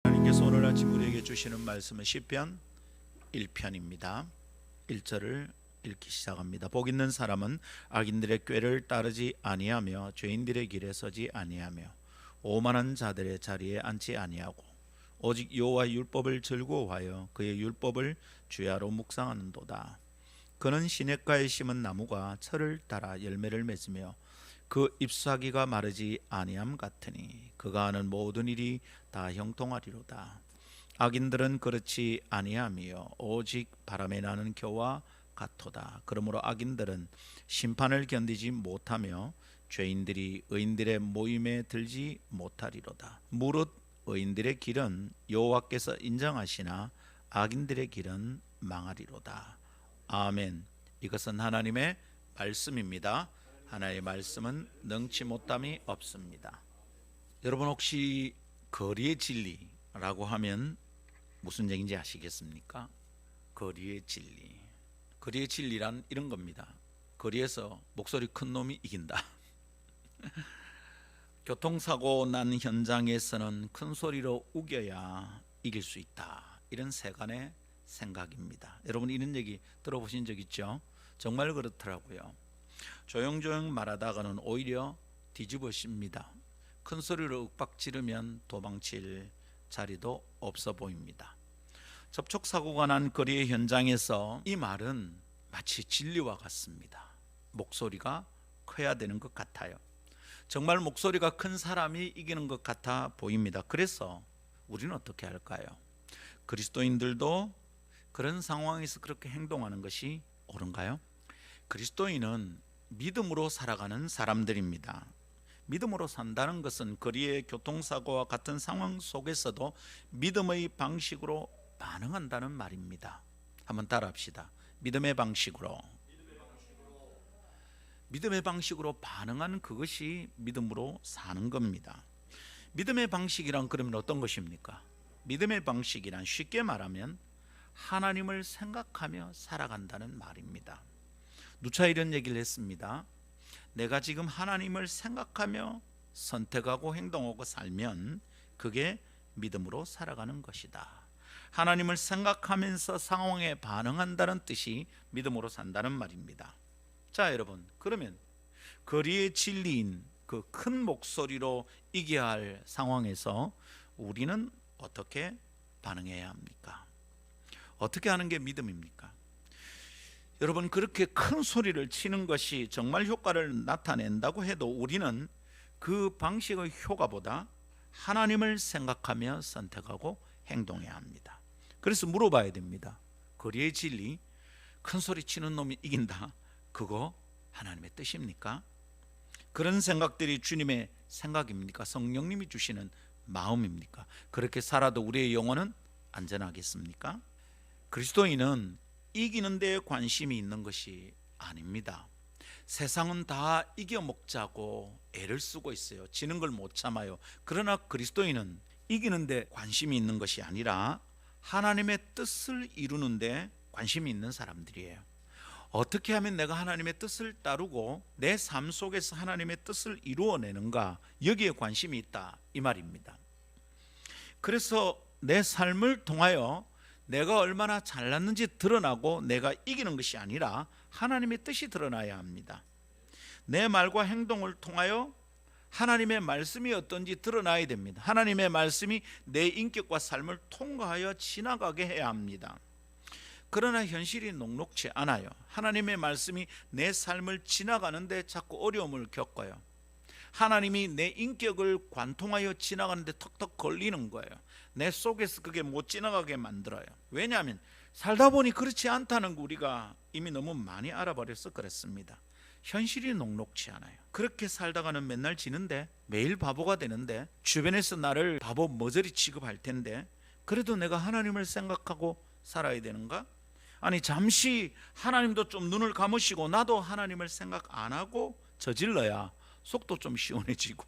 하나님께서 오늘 아침 우리에게 주시는 말씀은 시편 1편입니다. 1절을 읽기 시작합니다. 복 있는 사람은 악인들의 꾀를 따르지 아니하며 죄인들의 길에 서지 아니하며 오만한 자들의 자리에 앉지 아니하고 오직 여호와의 율법을 즐거워하여 그의 율법을 주야로 묵상하는도다. 그는 시냇가에 심은 나무가 철을 따라 열매를 맺으며 그 잎사귀가 마르지 아니함 같으니 그가 하는 모든 일이 다 형통하리로다. 악인들은 그렇지 아니하며 오직 바람에 나는 겨와 같도다. 그러므로 악인들은 심판을 견디지 못하며 죄인들이 의인들의 모임에 들지 못하리로다. 무릇 의인들의 길은 여호와께서 인정하시나 악인들의 길은 망하리로다. 아멘. 이것은 하나님의 말씀입니다. 하나님의 말씀은 능치 못함이 없습니다. 여러분 혹시 거리의 진리라고 하면 무슨 얘기인지 아시겠습니까? 거리의 진리. 거리의 진리란 이런 겁니다. 거리에서 목소리 큰 놈이 이긴다. 교통사고 난 현장에서는 큰 소리로 우겨야 이길 수 있다. 이런 세간의 생각입니다. 여러분 이런 얘기 들어보신 적 있죠? 정말 그렇더라고요. 조용조용 말하다가는 오히려 뒤집어집니다. 큰 소리로 윽박 지르면 도망칠 자리도 없어 보입니다. 접촉사고가 난 거리의 현장에서 이 말은 마치 진리와 같습니다. 목소리가 커야 되는 것 같아요. 정말 목소리가 큰 사람이 이기는 것 같아 보입니다. 그래서 우리는 어떻게 할까요? 그리스도인들도 그런 상황에서 그렇게 행동하는 것이 옳은가요? 그리스도인은 믿음으로 살아가는 사람들입니다. 믿음으로 산다는 것은 거리의 교통사고와 같은 상황 속에서도 믿음의 방식으로 반응한다는 말입니다. 한번 따라합시다. 믿음의 방식으로 반응하는 그것이 믿음으로 사는 겁니다. 믿음의 방식이란 그러면 어떤 것입니까? 믿음의 방식이란 쉽게 말하면 하나님을 생각하며 살아간다는 말입니다. 누차 이런 얘기를 했습니다. 내가 지금 하나님을 생각하며 선택하고 행동하고 살면 그게 믿음으로 살아가는 것이다. 하나님을 생각하면서 상황에 반응한다는 뜻이 믿음으로 산다는 말입니다. 자 여러분, 그러면 거리의 진리인 그 큰 목소리로 이겨야 할 상황에서 우리는 어떻게 반응해야 합니까? 어떻게 하는 게 믿음입니까? 여러분, 그렇게 큰 소리를 치는 것이 정말 효과를 나타낸다고 해도 우리는 그 방식의 효과보다 하나님을 생각하며 선택하고 행동해야 합니다. 그래서 물어봐야 됩니다. 거리의 진리, 큰 소리 치는 놈이 이긴다. 그거 하나님의 뜻입니까? 그런 생각들이 주님의 생각입니까? 성령님이 주시는 마음입니까? 그렇게 살아도 우리의 영혼은 안전하겠습니까? 그리스도인은 이기는 데에 관심이 있는 것이 아닙니다. 세상은 다 이겨먹자고 애를 쓰고 있어요. 지는 걸 못 참아요. 그러나 그리스도인은 이기는 데 관심이 있는 것이 아니라 하나님의 뜻을 이루는 데 관심이 있는 사람들이에요. 어떻게 하면 내가 하나님의 뜻을 따르고 내 삶 속에서 하나님의 뜻을 이루어내는가, 여기에 관심이 있다 이 말입니다. 그래서 내 삶을 통하여 내가 얼마나 잘났는지 드러나고 내가 이기는 것이 아니라 하나님의 뜻이 드러나야 합니다. 내 말과 행동을 통하여 하나님의 말씀이 어떤지 드러나야 됩니다. 하나님의 말씀이 내 인격과 삶을 통과하여 지나가게 해야 합니다. 그러나 현실이 녹록지 않아요. 하나님의 말씀이 내 삶을 지나가는데 자꾸 어려움을 겪어요. 하나님이 내 인격을 관통하여 지나가는데 턱턱 걸리는 거예요. 내 속에서 그게 못 지나가게 만들어요. 왜냐하면 살다 보니 그렇지 않다는 거 우리가 이미 너무 많이 알아버려서 그렇습니다. 현실이 녹록지 않아요. 그렇게 살다가는 맨날 지는데, 매일 바보가 되는데, 주변에서 나를 바보 머저리 취급할 텐데, 그래도 내가 하나님을 생각하고 살아야 되는가? 아니, 잠시 하나님도 좀 눈을 감으시고 나도 하나님을 생각 안 하고 저질러야 속도 좀 시원해지고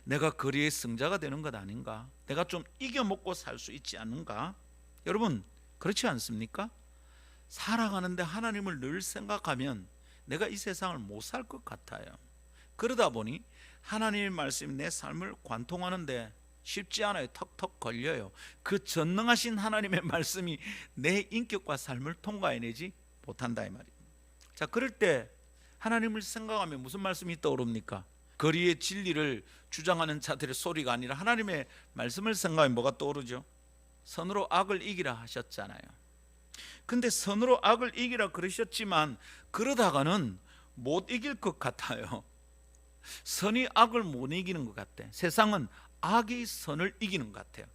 내가 거리의 승자가 되는 것 아닌가? 내가 좀 이겨먹고 살 수 있지 않는가? 여러분, 그렇지 않습니까? 살아가는데 하나님을 늘 생각하면 내가 이 세상을 못 살 것 같아요. 그러다 보니 하나님의 말씀이 내 삶을 관통하는데 쉽지 않아요. 턱턱 걸려요. 그 전능하신 하나님의 말씀이 내 인격과 삶을 통과해내지 못한다 이 말이에요. 자, 그럴 때 하나님을 생각하면 무슨 말씀이 떠오릅니까? 거리의 진리를 주장하는 자들의 소리가 아니라 하나님의 말씀을 생각하면 뭐가 떠오르죠? 선으로 악을 이기라 하셨잖아요. 근데 선으로 악을 이기라 그러셨지만 그러다가는 못 이길 것 같아요. 선이 악을 못 이기는 것 같아. 세상은 악이 선을 이기는 것 같아요.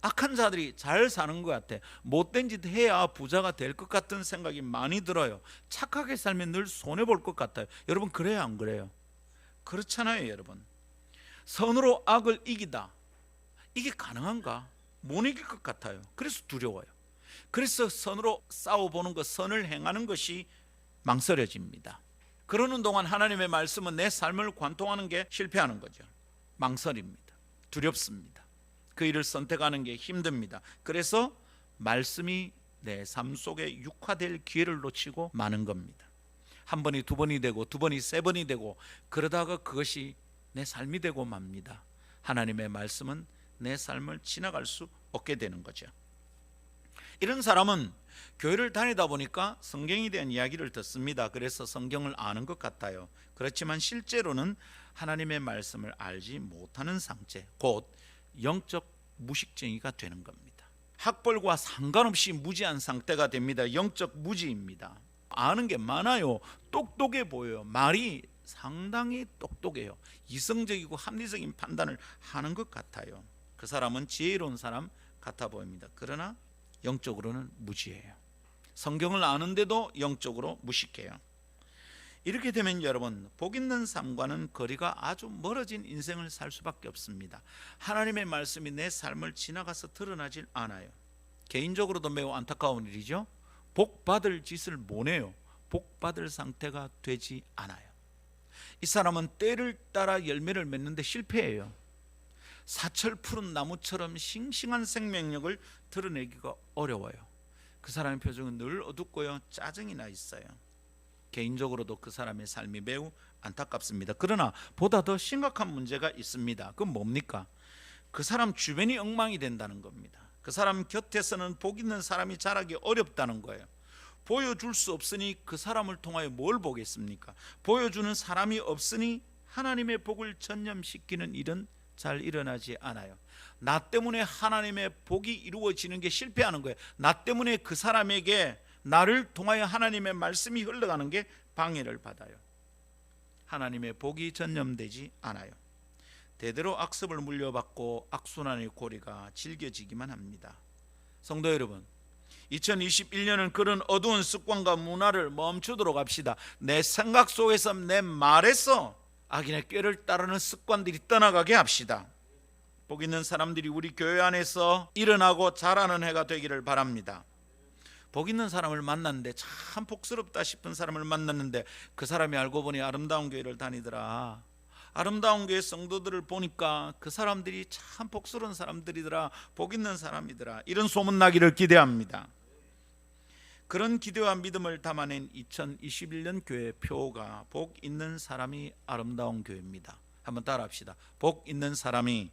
악한 자들이 잘 사는 것 같아. 못된 짓 해야 부자가 될 것 같은 생각이 많이 들어요. 착하게 살면 늘 손해볼 것 같아요. 여러분 그래요 안 그래요? 그렇잖아요 여러분. 선으로 악을 이기다, 이게 가능한가? 못 이길 것 같아요. 그래서 두려워요. 그래서 선으로 싸워보는 것, 선을 행하는 것이 망설여집니다. 그러는 동안 하나님의 말씀은 내 삶을 관통하는 게 실패하는 거죠. 망설입니다. 두렵습니다. 그 일을 선택하는 게 힘듭니다. 그래서 말씀이 내 삶 속에 육화될 기회를 놓치고 마는 겁니다. 한 번이 두 번이 되고 두 번이 세 번이 되고 그러다가 그것이 내 삶이 되고 맙니다. 하나님의 말씀은 내 삶을 지나갈 수 없게 되는 거죠. 이런 사람은 교회를 다니다 보니까 성경에 대한 이야기를 듣습니다. 그래서 성경을 아는 것 같아요. 그렇지만 실제로는 하나님의 말씀을 알지 못하는 상태, 곧 영적 무식쟁이가 되는 겁니다. 학벌과 상관없이 무지한 상태가 됩니다. 영적 무지입니다. 아는 게 많아요. 똑똑해 보여요. 말이 상당히 똑똑해요. 이성적이고 합리적인 판단을 하는 것 같아요. 그 사람은 지혜로운 사람 같아 보입니다. 그러나 영적으로는 무지해요. 성경을 아는데도 영적으로 무식해요. 이렇게 되면 여러분, 복 있는 삶과는 거리가 아주 멀어진 인생을 살 수밖에 없습니다. 하나님의 말씀이 내 삶을 지나가서 드러나질 않아요. 개인적으로도 매우 안타까운 일이죠. 복 받을 짓을 못 해요. 복 받을 상태가 되지 않아요. 이 사람은 때를 따라 열매를 맺는데 실패해요. 사철 푸른 나무처럼 싱싱한 생명력을 드러내기가 어려워요. 그 사람의 표정은 늘 어둡고요, 짜증이 나 있어요. 개인적으로도 그 사람의 삶이 매우 안타깝습니다. 그러나 보다 더 심각한 문제가 있습니다. 그건 뭡니까? 그 사람 주변이 엉망이 된다는 겁니다. 그 사람 곁에서는 복 있는 사람이 자라기 어렵다는 거예요. 보여줄 수 없으니 그 사람을 통하여 뭘 보겠습니까? 보여주는 사람이 없으니 하나님의 복을 전념시키는 일은 잘 일어나지 않아요. 나 때문에 하나님의 복이 이루어지는 게 실패하는 거예요. 나 때문에 그 사람에게 나를 통하여 하나님의 말씀이 흘러가는 게 방해를 받아요. 하나님의 복이 전념되지 않아요. 대대로 악습을 물려받고 악순환의 고리가 질겨지기만 합니다. 성도 여러분, 2021년은 그런 어두운 습관과 문화를 멈추도록 합시다. 내 생각 속에서, 내 말에서 악인의 꾀를 따르는 습관들이 떠나가게 합시다. 복 있는 사람들이 우리 교회 안에서 일어나고 자라는 해가 되기를 바랍니다. 복 있는 사람을 만났는데, 참 복스럽다 싶은 사람을 만났는데 그 사람이 알고 보니 아름다운 교회를 다니더라. 아름다운 교회 성도들을 보니까 그 사람들이 참 복스러운 사람들이더라, 복 있는 사람이더라, 이런 소문나기를 기대합니다. 그런 기대와 믿음을 담아낸 2021년 교회 표가 복 있는 사람이 아름다운 교회입니다. 한번 따라합시다. 복 있는 사람이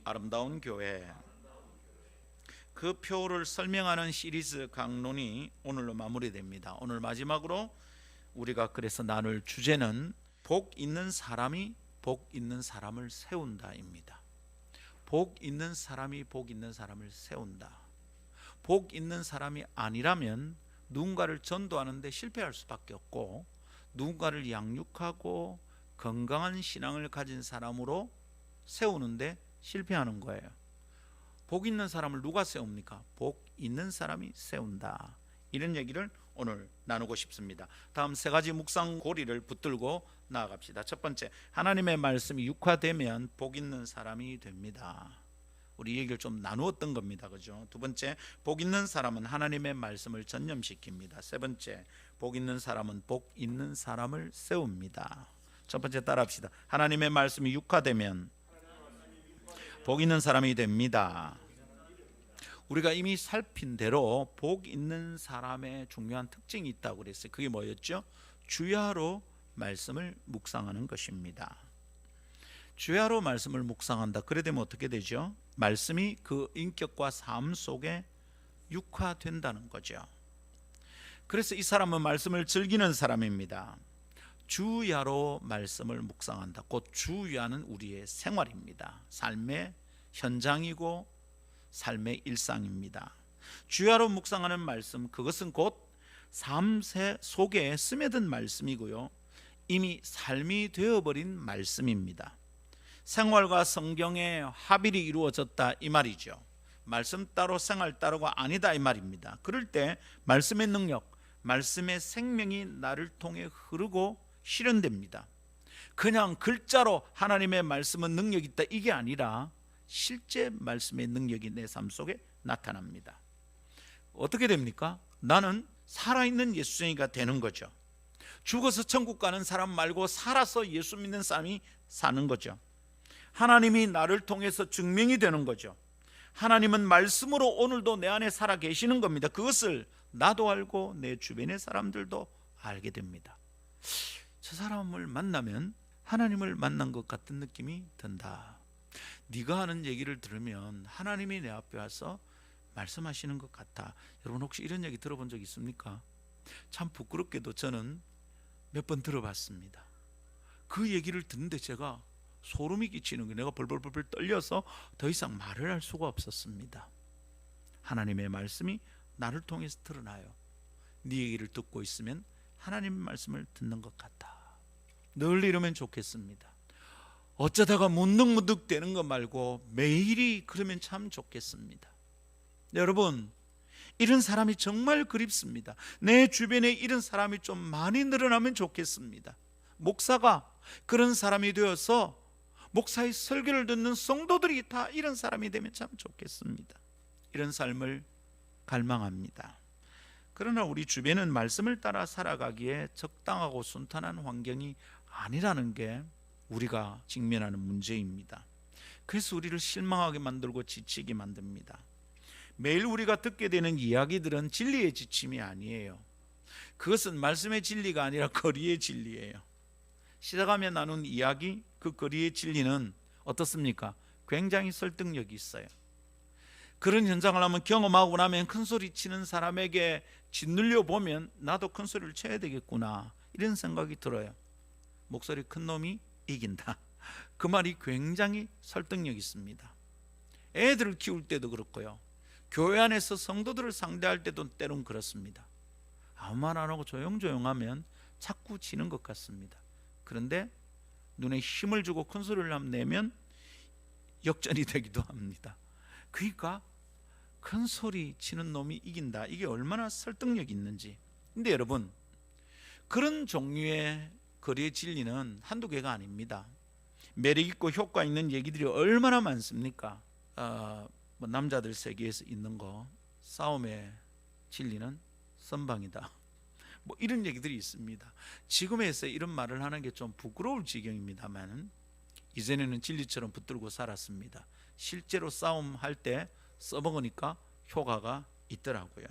아름다운 교회. 그 표를 설명하는 시리즈 강론이 오늘로 마무리됩니다. 오늘 마지막으로 우리가 그래서 나눌 주제는 복 있는 사람이 복 있는 사람을 세운다입니다. 복 있는 사람이 복 있는 사람을 세운다. 복 있는 사람이 아니라면 누군가를 전도하는데 실패할 수밖에 없고, 누군가를 양육하고 건강한 신앙을 가진 사람으로 세우는데 실패하는 거예요. 복 있는 사람을 누가 세웁니까? 복 있는 사람이 세운다. 이런 얘기를 오늘 나누고 싶습니다. 다음 세 가지 묵상 고리를 붙들고 나아갑시다. 첫 번째, 하나님의 말씀이 육화되면 복 있는 사람이 됩니다. 우리 얘기를 좀 나누었던 겁니다. 그죠? 두 번째, 복 있는 사람은 하나님의 말씀을 전념시킵니다. 세 번째, 복 있는 사람은 복 있는 사람을 세웁니다. 첫 번째 따라합시다. 하나님의 말씀이 육화되면 복 있는 사람이 됩니다. 우리가 이미 살핀 대로 복 있는 사람의 중요한 특징이 있다고 그랬어요. 그게 뭐였죠? 주야로 말씀을 묵상하는 것입니다. 주야로 말씀을 묵상한다. 그래 되면 어떻게 되죠? 말씀이 그 인격과 삶 속에 육화된다는 거죠. 그래서 이 사람은 말씀을 즐기는 사람입니다. 주야로 말씀을 묵상한다. 곧 주야는 우리의 생활입니다. 삶의 현장이고 삶의 일상입니다. 주야로 묵상하는 말씀, 그것은 곧 삶 속에 스며든 말씀이고요, 이미 삶이 되어버린 말씀입니다. 생활과 성경의 합일이 이루어졌다 이 말이죠. 말씀 따로 생활 따로가 아니다 이 말입니다. 그럴 때 말씀의 능력, 말씀의 생명이 나를 통해 흐르고 실현됩니다. 그냥 글자로 하나님의 말씀은 능력이 있다 이게 아니라 실제 말씀의 능력이 내 삶 속에 나타납니다. 어떻게 됩니까? 나는 살아있는 예수쟁이가 되는 거죠. 죽어서 천국 가는 사람 말고 살아서 예수 믿는 사람이 사는 거죠. 하나님이 나를 통해서 증명이 되는 거죠. 하나님은 말씀으로 오늘도 내 안에 살아 계시는 겁니다. 그것을 나도 알고 내 주변의 사람들도 알게 됩니다. 저 사람을 만나면 하나님을 만난 것 같은 느낌이 든다. 네가 하는 얘기를 들으면 하나님이 내 앞에 와서 말씀하시는 것 같아. 여러분 혹시 이런 얘기 들어본 적 있습니까? 참 부끄럽게도 저는 몇 번 들어봤습니다. 그 얘기를 듣는데 제가 소름이 끼치는 거예요. 내가 벌벌벌 떨려서 더 이상 말을 할 수가 없었습니다. 하나님의 말씀이 나를 통해서 드러나요. 네 얘기를 듣고 있으면 하나님의 말씀을 듣는 것 같아. 늘 이러면 좋겠습니다. 어쩌다가 문득문득 되는 것 말고 매일이 그러면 참 좋겠습니다. 여러분, 이런 사람이 정말 그립습니다. 내 주변에 이런 사람이 좀 많이 늘어나면 좋겠습니다. 목사가 그런 사람이 되어서 목사의 설교를 듣는 성도들이 다 이런 사람이 되면 참 좋겠습니다. 이런 삶을 갈망합니다. 그러나 우리 주변은 말씀을 따라 살아가기에 적당하고 순탄한 환경이 아니라는 게 우리가 직면하는 문제입니다. 그래서 우리를 실망하게 만들고 지치게 만듭니다. 매일 우리가 듣게 되는 이야기들은 진리의 지침이 아니에요. 그것은 말씀의 진리가 아니라 거리의 진리예요. 시작하며 나눈 이야기, 그 거리의 진리는 어떻습니까? 굉장히 설득력이 있어요. 그런 현장을 한번 경험하고 나면 큰 소리 치는 사람에게 짓눌려 보면 나도 큰 소리를 쳐야 되겠구나 이런 생각이 들어요. 목소리 큰 놈이 이긴다. 그 말이 굉장히 설득력 있습니다. 애들을 키울 때도 그렇고요, 교회 안에서 성도들을 상대할 때도 때론 그렇습니다. 아무 말 안 하고 조용조용하면 자꾸 지는 것 같습니다. 그런데 눈에 힘을 주고 큰 소리를 한번 내면 역전이 되기도 합니다. 그러니까 큰 소리 치는 놈이 이긴다, 이게 얼마나 설득력이 있는지. 근데 여러분, 그런 종류의 거리의 진리는 한두 개가 아닙니다. 매력있고 효과 있는 얘기들이 얼마나 많습니까? 남자들 세계에서 있는 거, 싸움의 진리는 선방이다, 뭐 이런 얘기들이 있습니다. 지금에서 이런 말을 하는 게 좀 부끄러울 지경입니다만, 이전에는 진리처럼 붙들고 살았습니다. 실제로 싸움할 때 써먹으니까 효과가 있더라고요.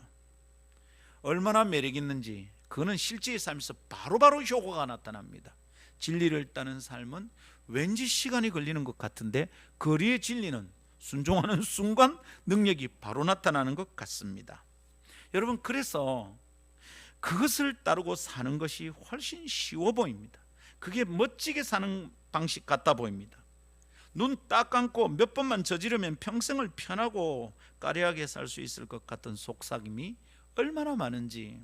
얼마나 매력 있는지 그거는 실제의 삶에서 바로바로 효과가 나타납니다. 진리를 따는 삶은 왠지 시간이 걸리는 것 같은데 거리의 진리는 순종하는 순간 능력이 바로 나타나는 것 같습니다. 여러분, 그래서 그것을 따르고 사는 것이 훨씬 쉬워 보입니다. 그게 멋지게 사는 방식 같아 보입니다. 눈 딱 감고 몇 번만 저지르면 평생을 편하고 까리하게 살 수 있을 것 같은 속삭임이 얼마나 많은지.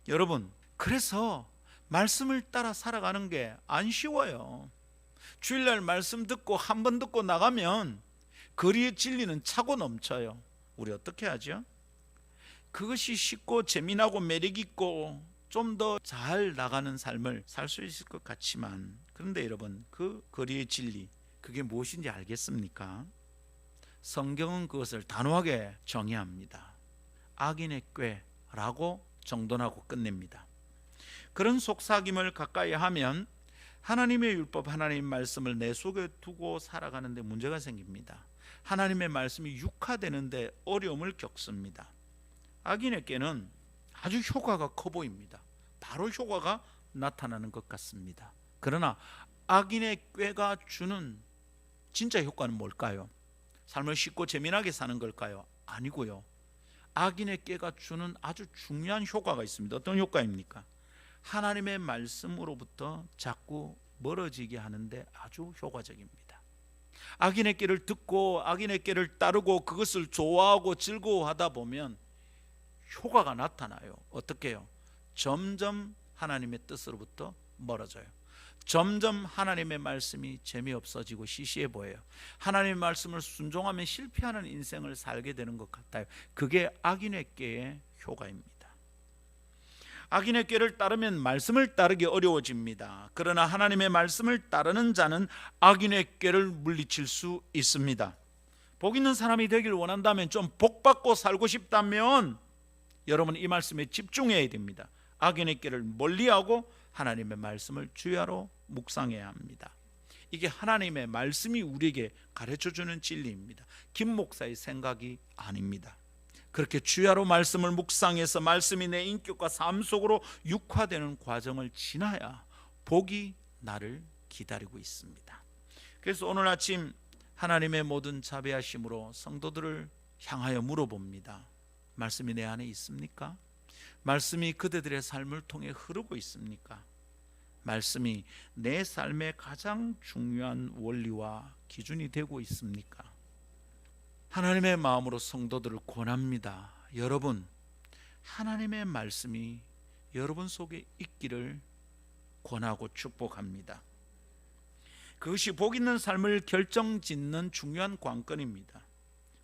여러분, 그래서 말씀을 따라 살아가는 게 안 쉬워요. 주일날 말씀 듣고 한 번 듣고 나가면 거리의 진리는 차고 넘쳐요. 우리 어떻게 하죠? 그것이 쉽고 재미나고 매력있고 좀 더 잘 나가는 삶을 살 수 있을 것 같지만, 그런데 여러분, 그 거리의 진리, 그게 무엇인지 알겠습니까? 성경은 그것을 단호하게 정의합니다. 악인의 꾀라고 정돈하고 끝냅니다. 그런 속삭임을 가까이 하면 하나님의 율법, 하나님의 말씀을 내 속에 두고 살아가는데 문제가 생깁니다. 하나님의 말씀이 육화되는데 어려움을 겪습니다. 악인의 꾀는 아주 효과가 커 보입니다. 바로 효과가 나타나는 것 같습니다. 그러나 악인의 꾀가 주는 진짜 효과는 뭘까요? 삶을 쉽고 재미나게 사는 걸까요? 아니고요. 악인의 꾀가 주는 아주 중요한 효과가 있습니다. 어떤 효과입니까? 하나님의 말씀으로부터 자꾸 멀어지게 하는데 아주 효과적입니다. 악인의 꾀를 듣고 악인의 꾀를 따르고 그것을 좋아하고 즐거워하다 보면 효과가 나타나요. 어떻게 해요? 점점 하나님의 뜻으로부터 멀어져요. 점점 하나님의 말씀이 재미없어지고 시시해 보여요. 하나님의 말씀을 순종하면 실패하는 인생을 살게 되는 것 같아요. 그게 악인의 꾀의 효과입니다. 악인의 꾀를 따르면 말씀을 따르기 어려워집니다. 그러나 하나님의 말씀을 따르는 자는 악인의 꾀를 물리칠 수 있습니다. 복 있는 사람이 되길 원한다면, 좀 복받고 살고 싶다면 여러분 이 말씀에 집중해야 됩니다. 악인의 꾀를 멀리하고 하나님의 말씀을 주야로 묵상해야 합니다. 이게 하나님의 말씀이 우리에게 가르쳐주는 진리입니다. 김 목사의 생각이 아닙니다. 그렇게 주야로 말씀을 묵상해서 말씀이 내 인격과 삶 속으로 육화되는 과정을 지나야 복이 나를 기다리고 있습니다. 그래서 오늘 아침 하나님의 모든 자비하심으로 성도들을 향하여 물어봅니다. 말씀이 내 안에 있습니까? 말씀이 그대들의 삶을 통해 흐르고 있습니까? 말씀이 내 삶의 가장 중요한 원리와 기준이 되고 있습니까? 하나님의 마음으로 성도들을 권합니다. 여러분, 하나님의 말씀이 여러분 속에 있기를 권하고 축복합니다. 그것이 복 있는 삶을 결정짓는 중요한 관건입니다.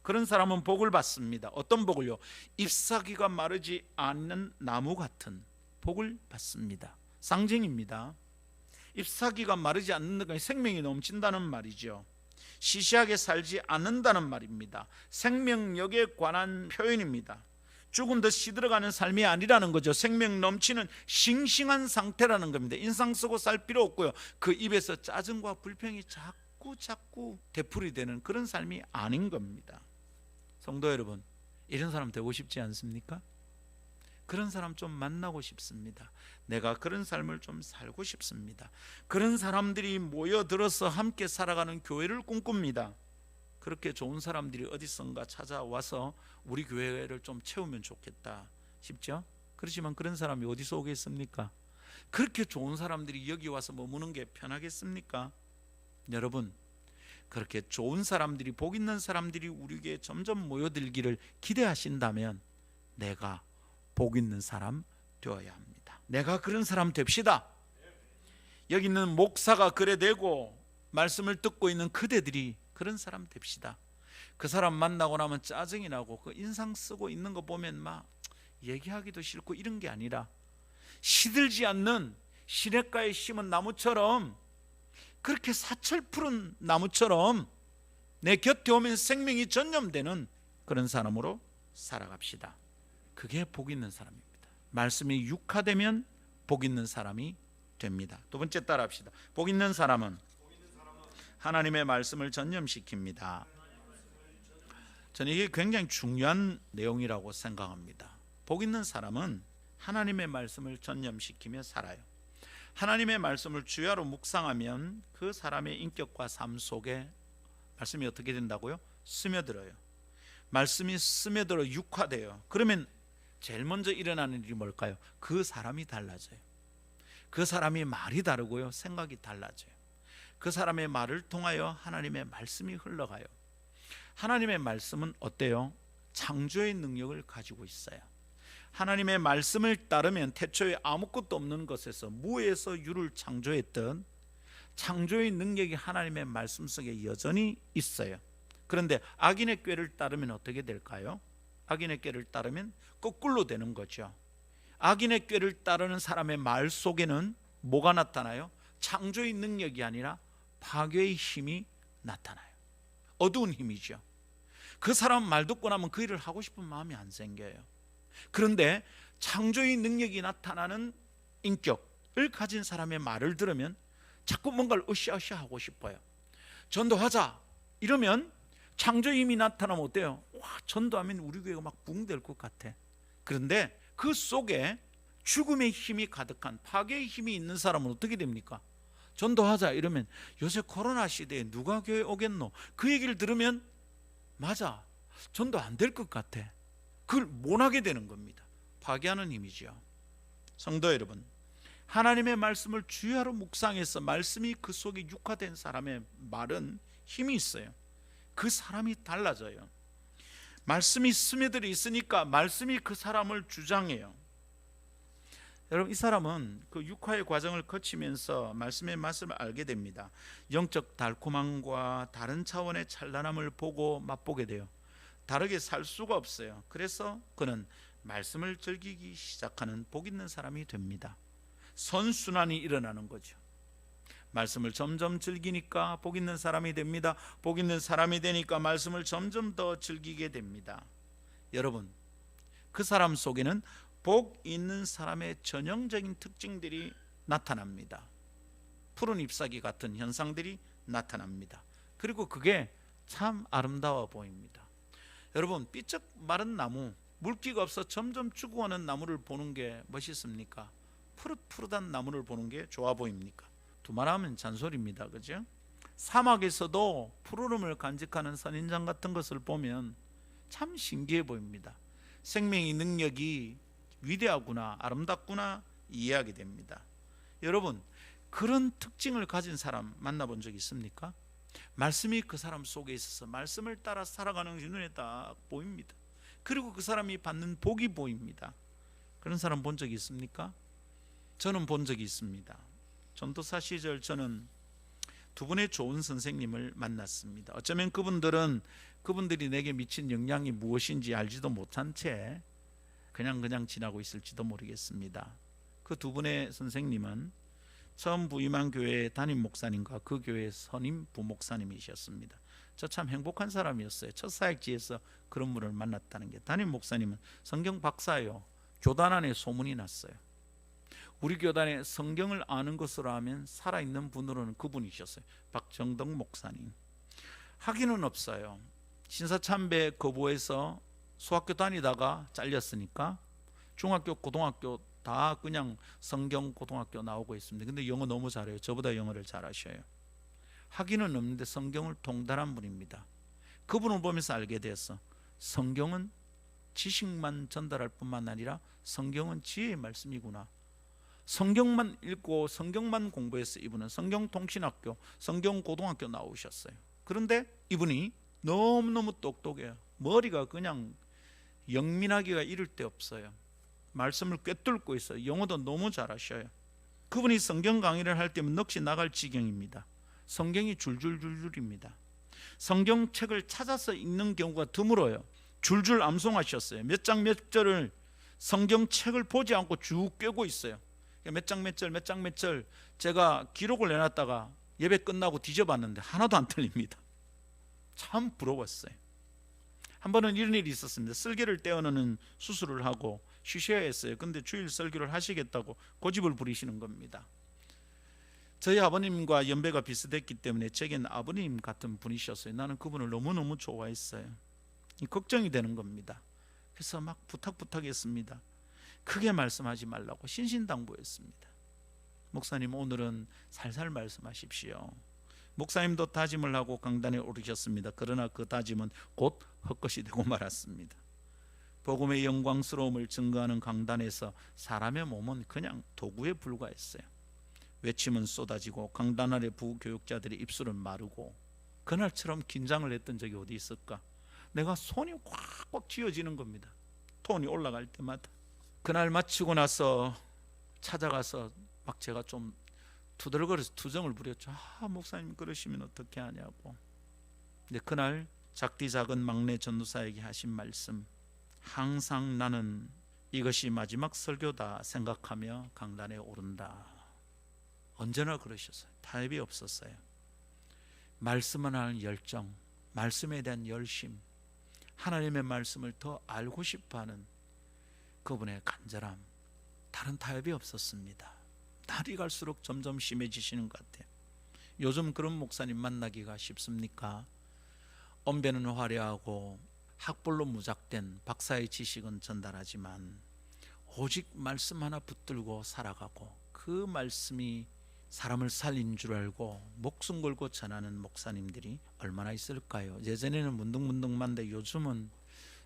그런 사람은 복을 받습니다. 어떤 복을요? 잎사귀가 마르지 않는 나무 같은 복을 받습니다. 상징입니다. 잎사귀가 마르지 않는 건 생명이 넘친다는 말이죠. 시시하게 살지 않는다는 말입니다. 생명력에 관한 표현입니다. 죽은 듯 시들어가는 삶이 아니라는 거죠. 생명 넘치는 싱싱한 상태라는 겁니다. 인상 쓰고 살 필요 없고요. 그 입에서 짜증과 불평이 자꾸 되풀이되는 그런 삶이 아닌 겁니다. 성도 여러분, 이런 사람 되고 싶지 않습니까? 그런 사람 좀 만나고 싶습니다. 내가 그런 삶을 좀 살고 싶습니다. 그런 사람들이 모여들어서 함께 살아가는 교회를 꿈꿉니다. 그렇게 좋은 사람들이 어디선가 찾아와서 우리 교회를 좀 채우면 좋겠다 싶죠? 그렇지만 그런 사람이 어디서 오겠습니까? 그렇게 좋은 사람들이 여기 와서 머무는 게 편하겠습니까? 여러분, 그렇게 좋은 사람들이, 복 있는 사람들이 우리에게 점점 모여들기를 기대하신다면 내가 복 있는 사람 되어야 합니다. 내가 그런 사람 됩시다. 여기 있는 목사가 그래 되고 말씀을 듣고 있는 그대들이 그런 사람 됩시다. 그 사람 만나고 나면 짜증이 나고 그 인상 쓰고 있는 거 보면 막 얘기하기도 싫고 이런 게 아니라 시들지 않는 시냇가에 심은 나무처럼, 그렇게 사철 푸른 나무처럼 내 곁에 오면 생명이 전염되는 그런 사람으로 살아갑시다. 그게 복 있는 사람입니다. 말씀이 육화되면 복 있는 사람이 됩니다. 두 번째 따라합시다. 복 있는 사람은 하나님의 말씀을 전념시킵니다. 저는 이게 굉장히 중요한 내용이라고 생각합니다. 복 있는 사람은 하나님의 말씀을 전념시키며 살아요. 하나님의 말씀을 주야로 묵상하면 그 사람의 인격과 삶 속에 말씀이 어떻게 된다고요? 스며들어요. 말씀이 스며들어 육화돼요. 그러면 제일 먼저 일어나는 일이 뭘까요? 그 사람이 달라져요. 그 사람이 말이 다르고요, 생각이 달라져요. 그 사람의 말을 통하여 하나님의 말씀이 흘러가요. 하나님의 말씀은 어때요? 창조의 능력을 가지고 있어요. 하나님의 말씀을 따르면 태초에 아무것도 없는 것에서 무에서 유를 창조했던 창조의 능력이 하나님의 말씀 속에 여전히 있어요. 그런데 악인의 꾀를 따르면 어떻게 될까요? 악인의 꾀를 따르면 거꾸로 되는 거죠. 악인의 꾀를 따르는 사람의 말 속에는 뭐가 나타나요? 창조의 능력이 아니라 파괴의 힘이 나타나요. 어두운 힘이죠. 그 사람 말 듣고 나면 그 일을 하고 싶은 마음이 안 생겨요. 그런데 창조의 능력이 나타나는 인격을 가진 사람의 말을 들으면 자꾸 뭔가를 으쌰으쌰 하고 싶어요. 전도하자 이러면 창조의 힘이 나타나면 어때요? 와, 전도하면 우리 교회가 막 붕될 것 같아. 그런데 그 속에 죽음의 힘이 가득한, 파괴의 힘이 있는 사람은 어떻게 됩니까? 전도하자 이러면 요새 코로나 시대에 누가 교회 오겠노? 그 얘기를 들으면 맞아, 전도 안 될 것 같아. 그걸 못 하게 되는 겁니다. 파괴하는 힘이죠. 성도 여러분, 하나님의 말씀을 주야로 묵상해서 말씀이 그 속에 육화된 사람의 말은 힘이 있어요. 그 사람이 달라져요. 말씀이 스며들어 있으니까 말씀이 그 사람을 주장해요. 여러분, 이 사람은 그 육화의 과정을 거치면서 말씀의 맛을 알게 됩니다. 영적 달콤함과 다른 차원의 찬란함을 보고 맛보게 돼요. 다르게 살 수가 없어요. 그래서 그는 말씀을 즐기기 시작하는 복 있는 사람이 됩니다. 선순환이 일어나는 거죠. 말씀을 점점 즐기니까 복 있는 사람이 됩니다. 복 있는 사람이 되니까 말씀을 점점 더 즐기게 됩니다. 여러분, 그 사람 속에는 복 있는 사람의 전형적인 특징들이 나타납니다. 푸른 잎사귀 같은 현상들이 나타납니다. 그리고 그게 참 아름다워 보입니다. 여러분, 삐쩍 마른 나무, 물기가 없어 점점 죽어가는 나무를 보는 게 멋있습니까? 푸릇푸릇한 나무를 보는 게 좋아 보입니까? 두말하면 잔소리입니다. 그죠? 사막에서도 푸르름을 간직하는 선인장 같은 것을 보면 참 신기해 보입니다. 생명의 능력이 위대하구나, 아름답구나 이해하게 됩니다. 여러분, 그런 특징을 가진 사람 만나본 적 있습니까? 말씀이 그 사람 속에 있어서 말씀을 따라 살아가는 게 눈에 딱 보입니다. 그리고 그 사람이 받는 복이 보입니다. 그런 사람 본 적이 있습니까? 저는 본 적이 있습니다. 전도사 시절 저는 두 분의 좋은 선생님을 만났습니다. 어쩌면 그분들이 내게 미친 영향이 무엇인지 알지도 못한 채 그냥 지나고 있을지도 모르겠습니다. 그 두 분의 선생님은 처음 부임한 교회의 담임 목사님과 그 교회의 선임 부목사님이셨습니다. 저 참 행복한 사람이었어요. 첫 사역지에서 그런 분을 만났다는 게. 담임 목사님은 성경 박사예요. 교단 안에 소문이 났어요. 우리 교단에 성경을 아는 것으로 하면 살아있는 분으로는 그분이셨어요. 박정덕 목사님. 학위는 없어요. 신사참배 거부해서 수학교 다니다가 잘렸으니까 중학교 고등학교 다 그냥 성경 고등학교 나오고 있습니다. 근데 영어 너무 잘해요. 저보다 영어를 잘하셔요. 학위는 없는데 성경을 통달한 분입니다. 그분을 보면서 알게 되었어. 성경은 지식만 전달할 뿐만 아니라 성경은 지혜의 말씀이구나. 성경만 읽고 성경만 공부해서 이분은 성경통신학교, 성경고등학교 나오셨어요. 그런데 이분이 너무너무 똑똑해요. 머리가 그냥 영민하기가 이를 데 없어요. 말씀을 꿰뚫고 있어요. 영어도 너무 잘하셔요. 그분이 성경 강의를 할 때면 넋이 나갈 지경입니다. 성경이 줄줄줄줄입니다. 성경책을 찾아서 읽는 경우가 드물어요. 줄줄 암송하셨어요. 몇 장 몇 절을 성경책을 보지 않고 쭉 꿰고 있어요. 몇 장 몇 절 제가 기록을 내놨다가 예배 끝나고 뒤져봤는데 하나도 안 틀립니다. 참 부러웠어요. 한 번은 이런 일이 있었습니다. 쓸개를 떼어내는 수술을 하고 쉬셔야 했어요. 근데 주일 설교를 하시겠다고 고집을 부리시는 겁니다. 저희 아버님과 연배가 비슷했기 때문에 제겐 아버님 같은 분이셨어요. 나는 그분을 너무너무 좋아했어요. 걱정이 되는 겁니다. 그래서 막 부탁했습니다. 크게 말씀하지 말라고 신신당부했습니다. 목사님, 오늘은 살살 말씀하십시오. 목사님도 다짐을 하고 강단에 오르셨습니다. 그러나 그 다짐은 곧 헛것이 되고 말았습니다. 복음의 영광스러움을 증거하는 강단에서 사람의 몸은 그냥 도구에 불과했어요. 외침은 쏟아지고 강단 아래 부교육자들의 입술은 마르고, 그날처럼 긴장을 했던 적이 어디 있을까? 내가 손이 꽉꽉 쥐어지는 겁니다. 톤이 올라갈 때마다. 그날 마치고 나서 찾아가서 막 제가 좀 투덜거려서 투정을 부렸죠. 목사님 그러시면 어떻게 하냐고. 근데 그날 작디 작은 막내 전도사에게 하신 말씀, 항상 나는 이것이 마지막 설교다 생각하며 강단에 오른다. 언제나 그러셨어요. 타협이 없었어요. 말씀을 하는 열정, 말씀에 대한 열심, 하나님의 말씀을 더 알고 싶어하는 그분의 간절함, 다른 타협이 없었습니다. 날이 갈수록 점점 심해지시는 것 같아요. 요즘 그런 목사님 만나기가 쉽습니까? 언변은 화려하고 학벌로 무작된 박사의 지식은 전달하지만 오직 말씀 하나 붙들고 살아가고 그 말씀이 사람을 살린 줄 알고 목숨 걸고 전하는 목사님들이 얼마나 있을까요? 예전에는 문득문득만데 요즘은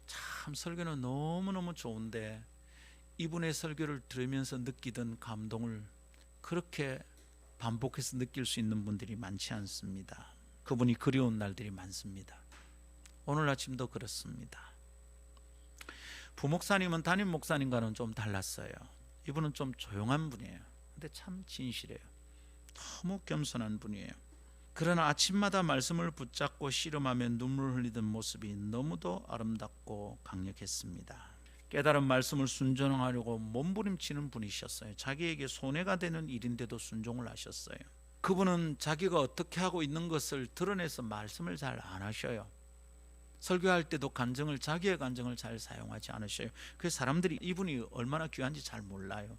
참 설교는 너무너무 좋은데 이분의 설교를 들으면서 느끼던 감동을 그렇게 반복해서 느낄 수 있는 분들이 많지 않습니다. 그분이 그리운 날들이 많습니다. 오늘 아침도 그렇습니다. 부목사님은 담임 목사님과는 좀 달랐어요. 이분은 좀 조용한 분이에요. 근데 참 진실해요. 너무 겸손한 분이에요. 그러나 아침마다 말씀을 붙잡고 씨름하며 눈물 흘리던 모습이 너무도 아름답고 강력했습니다. 깨달은 말씀을 순종하려고 몸부림치는 분이셨어요. 자기에게 손해가 되는 일인데도 순종을 하셨어요. 그분은 자기가 어떻게 하고 있는 것을 드러내서 말씀을 잘 안 하셔요. 설교할 때도 자기의 감정을 잘 사용하지 않으셔요. 그래서 사람들이 이분이 얼마나 귀한지 잘 몰라요.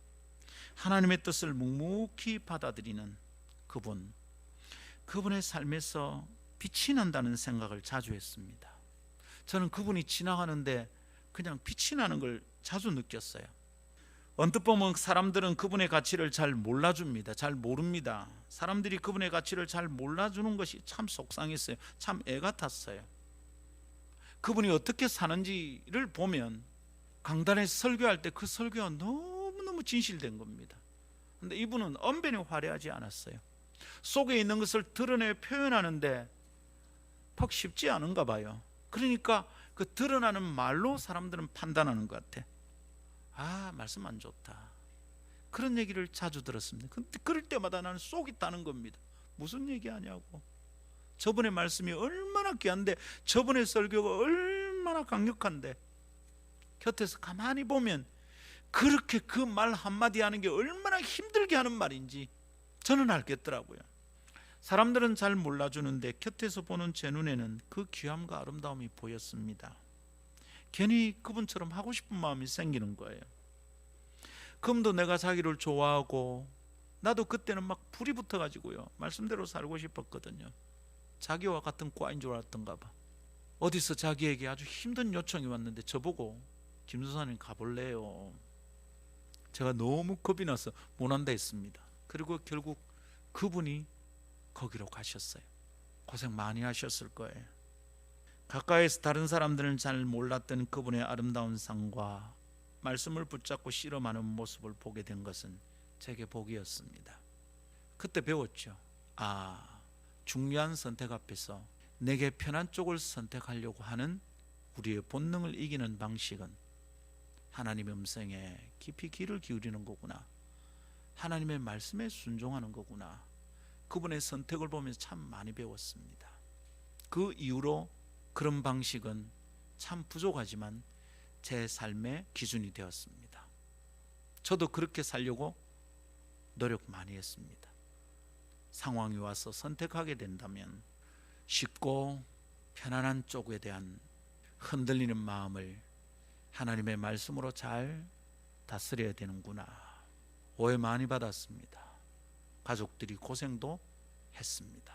하나님의 뜻을 묵묵히 받아들이는 그분의 삶에서 빛이 난다는 생각을 자주 했습니다. 저는 그분이 지나가는데 그냥 빛이 나는 걸 자주 느꼈어요. 언뜻 보면 사람들은 그분의 가치를 잘 몰라줍니다. 잘 모릅니다. 사람들이 그분의 가치를 잘 몰라주는 것이 참 속상했어요. 참 애 같았어요. 그분이 어떻게 사는지를 보면 강단에서 설교할 때 그 설교가 너무너무 진실된 겁니다. 그런데 이분은 언변이 화려하지 않았어요. 속에 있는 것을 드러내 표현하는데 퍽 쉽지 않은가 봐요. 그러니까 그 드러나는 말로 사람들은 판단하는 것 같아. 말씀 안 좋다. 그런 얘기를 자주 들었습니다. 근데 그럴 때마다 나는 속이 타는 겁니다. 무슨 얘기하냐고. 저번의 말씀이 얼마나 귀한데, 저번의 설교가 얼마나 강력한데, 곁에서 가만히 보면 그렇게 그 말 한마디 하는 게 얼마나 힘들게 하는 말인지 저는 알겠더라고요. 사람들은 잘 몰라주는데 곁에서 보는 제 눈에는 그 귀함과 아름다움이 보였습니다. 괜히 그분처럼 하고 싶은 마음이 생기는 거예요. 그럼도 내가 자기를 좋아하고, 나도 그때는 막 불이 붙어가지고요, 말씀대로 살고 싶었거든요. 자기와 같은 과인 줄 알았던가 봐. 어디서 자기에게 아주 힘든 요청이 왔는데 저보고 김수사님 가볼래요? 제가 너무 겁이 나서 못 한다 했습니다. 그리고 결국 그분이 거기로 가셨어요. 고생 많이 하셨을 거예요. 가까이에서 다른 사람들은 잘 몰랐던 그분의 아름다운 삶과 말씀을 붙잡고 씨름하는 모습을 보게 된 것은 제게 복이었습니다. 그때 배웠죠. 중요한 선택 앞에서 내게 편한 쪽을 선택하려고 하는 우리의 본능을 이기는 방식은 하나님의 음성에 깊이 귀를 기울이는 거구나. 하나님의 말씀에 순종하는 거구나. 그분의 선택을 보면서 참 많이 배웠습니다. 그 이후로 그런 방식은 참 부족하지만 제 삶의 기준이 되었습니다. 저도 그렇게 살려고 노력 많이 했습니다. 상황이 와서 선택하게 된다면 쉽고 편안한 쪽에 대한 흔들리는 마음을 하나님의 말씀으로 잘 다스려야 되는구나. 오해 많이 받았습니다. 가족들이 고생도 했습니다.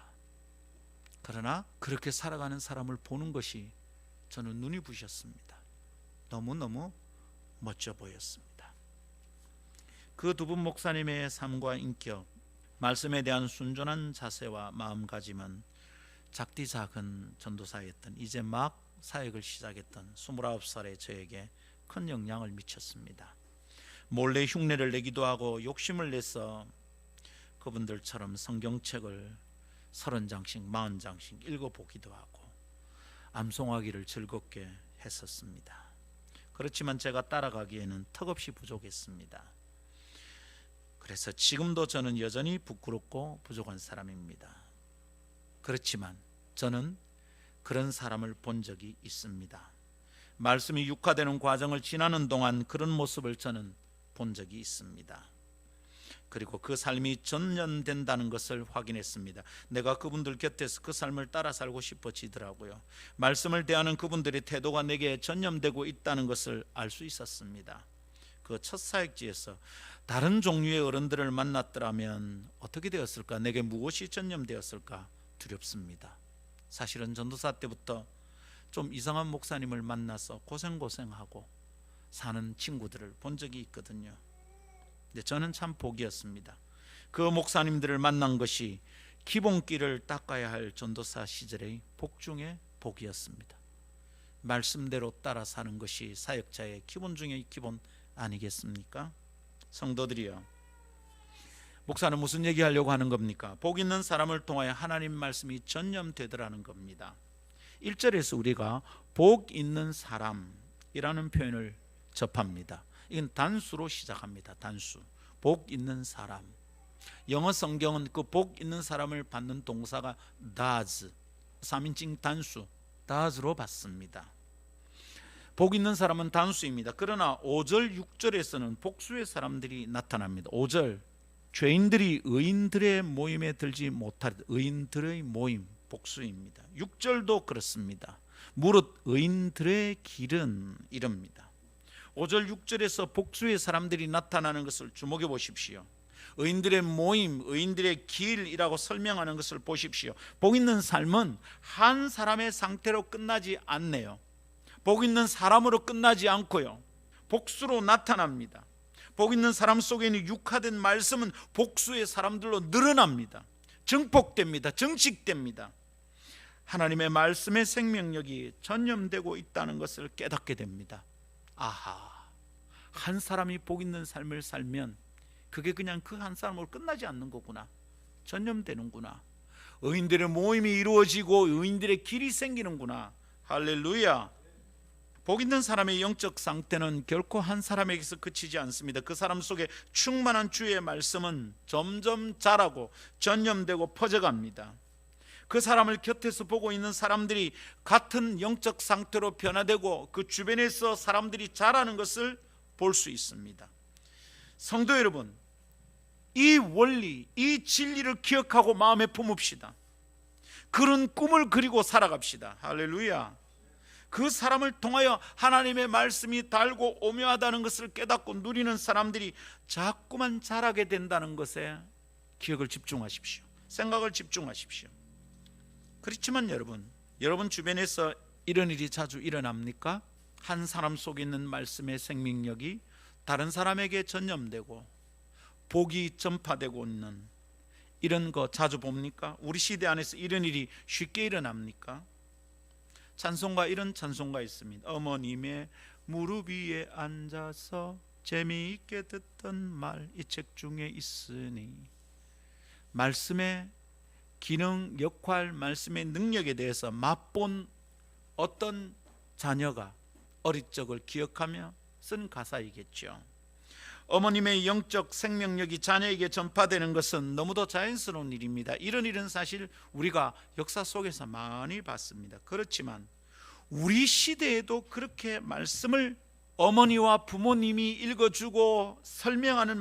그러나 그렇게 살아가는 사람을 보는 것이 저는 눈이 부셨습니다. 너무너무 멋져 보였습니다. 그 두 분 목사님의 삶과 인격, 말씀에 대한 순전한 자세와 마음가짐은 작디 작은 전도사였던, 이제 막 사역을 시작했던 29살의 저에게 큰 영향을 미쳤습니다. 몰래 흉내를 내기도 하고 욕심을 내서 그분들처럼 성경책을 30장씩 40장씩 읽어보기도 하고 암송하기를 즐겁게 했었습니다. 그렇지만 제가 따라가기에는 턱없이 부족했습니다. 그래서 지금도 저는 여전히 부끄럽고 부족한 사람입니다. 그렇지만 저는 그런 사람을 본 적이 있습니다. 말씀이 육화되는 과정을 지나는 동안 그런 모습을 저는 본 적이 있습니다. 그리고 그 삶이 전염된다는 것을 확인했습니다. 내가 그분들 곁에서 그 삶을 따라 살고 싶어지더라고요. 말씀을 대하는 그분들의 태도가 내게 전염되고 있다는 것을 알 수 있었습니다. 그 첫 사역지에서 다른 종류의 어른들을 만났더라면 어떻게 되었을까? 내게 무엇이 전염되었을까? 두렵습니다. 사실은 전도사 때부터 좀 이상한 목사님을 만나서 고생하고 사는 친구들을 본 적이 있거든요. 근데 저는 참 복이었습니다. 그 목사님들을 만난 것이 기본길을 닦아야 할 전도사 시절의 복 중의 복이었습니다. 말씀대로 따라 사는 것이 사역자의 기본 중의 기본 아니겠습니까? 성도들이여, 목사는 무슨 얘기하려고 하는 겁니까? 복 있는 사람을 통하여 하나님 말씀이 전념되더라는 겁니다. 1절에서 우리가 복 있는 사람이라는 표현을 접합니다. 이건 단수로 시작합니다. 단수. 복 있는 사람. 영어 성경은 그 복 있는 사람을 받는 동사가 does, 3인칭 단수 does로 받습니다. 복 있는 사람은 단수입니다. 그러나 5절 6절에서는 복수의 사람들이 나타납니다. 5절, 죄인들이 의인들의 모임에 들지 못하리. 의인들의 모임, 복수입니다. 6절도 그렇습니다. 무릇 의인들의 길은 이럽니다. 5절 6절에서 복수의 사람들이 나타나는 것을 주목해 보십시오. 의인들의 모임, 의인들의 길이라고 설명하는 것을 보십시오. 복 있는 삶은 한 사람의 상태로 끝나지 않네요. 복 있는 사람으로 끝나지 않고요, 복수로 나타납니다. 복 있는 사람 속에 있는 육화된 말씀은 복수의 사람들로 늘어납니다. 증폭됩니다. 증식됩니다. 하나님의 말씀의 생명력이 전념되고 있다는 것을 깨닫게 됩니다. 아하, 한 사람이 복 있는 삶을 살면 그게 그냥 그 한 사람으로 끝나지 않는 거구나. 전념되는구나. 의인들의 모임이 이루어지고 의인들의 길이 생기는구나. 할렐루야. 복 있는 사람의 영적 상태는 결코 한 사람에게서 그치지 않습니다. 그 사람 속에 충만한 주의 말씀은 점점 자라고 전념되고 퍼져갑니다. 그 사람을 곁에서 보고 있는 사람들이 같은 영적 상태로 변화되고 그 주변에서 사람들이 자라는 것을 볼 수 있습니다. 성도 여러분, 이 원리, 이 진리를 기억하고 마음에 품읍시다. 그런 꿈을 그리고 살아갑시다. 할렐루야. 그 사람을 통하여 하나님의 말씀이 달고 오묘하다는 것을 깨닫고 누리는 사람들이 자꾸만 자라게 된다는 것에 기억을 집중하십시오. 생각을 집중하십시오. 그렇지만 여러분 주변에서 이런 일이 자주 일어납니까? 한 사람 속에 있는 말씀의 생명력이 다른 사람에게 전념되고 복이 전파되고 있는 이런 거 자주 봅니까? 우리 시대 안에서 이런 일이 쉽게 일어납니까? 찬송가, 이런 찬송가 있습니다. 어머님의 무릎 위에 앉아서 재미있게 듣던 말 이 책 중에 있으니. 말씀의 기능, 역할, 말씀의 능력에 대해서 맛본 어떤 자녀가 어릴 적을 기억하며 쓴 가사이겠죠. 어머님의 영적 생명력이 자녀에게 전파되는 것은 너무도 자연스러운 일입니다. 이런 일은 사실 우리가 역사 속에서 많이 봤습니다. 그렇지만 우리 시대에도 그렇게 말씀을 어머니와 부모님이 읽어주고 설명하는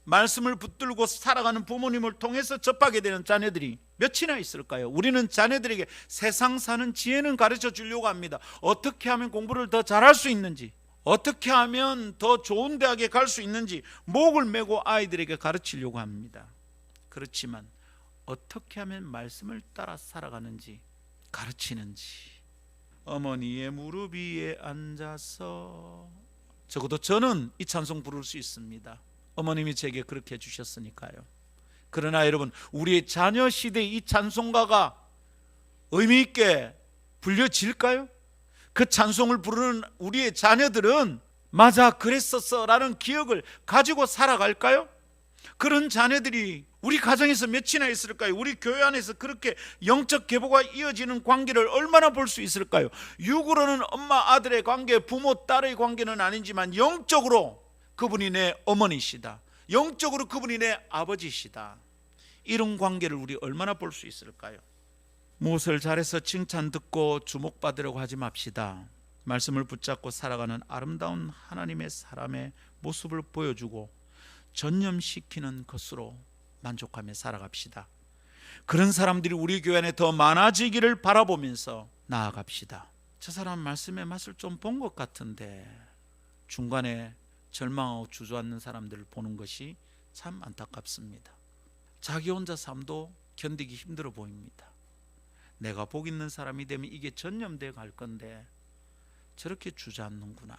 말씀을 붙들고 살아가는 부모님을 통해서 접하게 되는 자녀들이 몇이나 있을까요? 우리는 자녀들에게 세상 사는 지혜는 가르쳐 주려고 합니다. 어떻게 하면 공부를 더 잘할 수 있는지, 어떻게 하면 더 좋은 대학에 갈 수 있는지 목을 메고 아이들에게 가르치려고 합니다. 그렇지만 어떻게 하면 말씀을 따라 살아가는지 가르치는지. 어머니의 무릎 위에 앉아서, 적어도 저는 이 찬송 부를 수 있습니다. 어머님이 제게 그렇게 해주셨으니까요. 그러나 여러분, 우리의 자녀 시대에 이 찬송가가 의미 있게 불려질까요? 그 찬송을 부르는 우리의 자녀들은 맞아, 그랬었어 라는 기억을 가지고 살아갈까요? 그런 자녀들이 우리 가정에서 몇이나 있을까요? 우리 교회 안에서 그렇게 영적 계보가 이어지는 관계를 얼마나 볼 수 있을까요? 육으로는 엄마 아들의 관계, 부모 딸의 관계는 아니지만 영적으로 그분이 내 어머니시다, 영적으로 그분이 내 아버지시다. 이런 관계를 우리 얼마나 볼 수 있을까요? 무엇을 잘해서 칭찬 듣고 주목받으려고 하지 맙시다. 말씀을 붙잡고 살아가는 아름다운 하나님의 사람의 모습을 보여주고 전념시키는 것으로 만족하며 살아갑시다. 그런 사람들이 우리 교회 안에 더 많아지기를 바라보면서 나아갑시다. 저 사람 말씀의 맛을 좀 본 것 같은데 중간에 절망하고 주저앉는 사람들을 보는 것이 참 안타깝습니다. 자기 혼자 삶도 견디기 힘들어 보입니다. 내가 복 있는 사람이 되면 이게 전염돼 갈 건데 저렇게 주저앉는구나.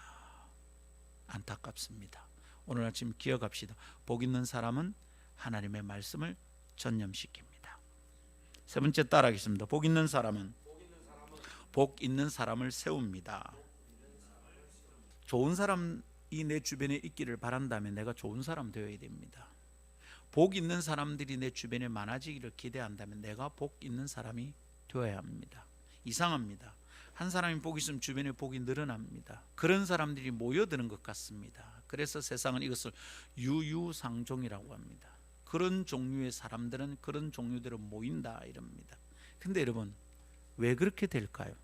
안타깝습니다. 오늘 아침 기억합시다. 복 있는 사람은 하나님의 말씀을 전념시킵니다. 세 번째 따라하겠습니다. 복 있는 사람은 복 있는 사람을 세웁니다. 좋은 사람이 내 주변에 있기를 바란다면 내가 좋은 사람 되어야 됩니다. 복 있는 사람들이 내 주변에 많아지기를 기대한다면 내가 복 있는 사람이 되어야 합니다. 이상합니다. 한 사람이 복이 있으면 주변에 복이 늘어납니다. 그런 사람들이 모여드는 것 같습니다. 그래서 세상은 이것을 유유상종이라고 합니다. 그런 종류의 사람들은 그런 종류대로 모인다 이럽니다. 근데 여러분, 왜 그렇게 될까요?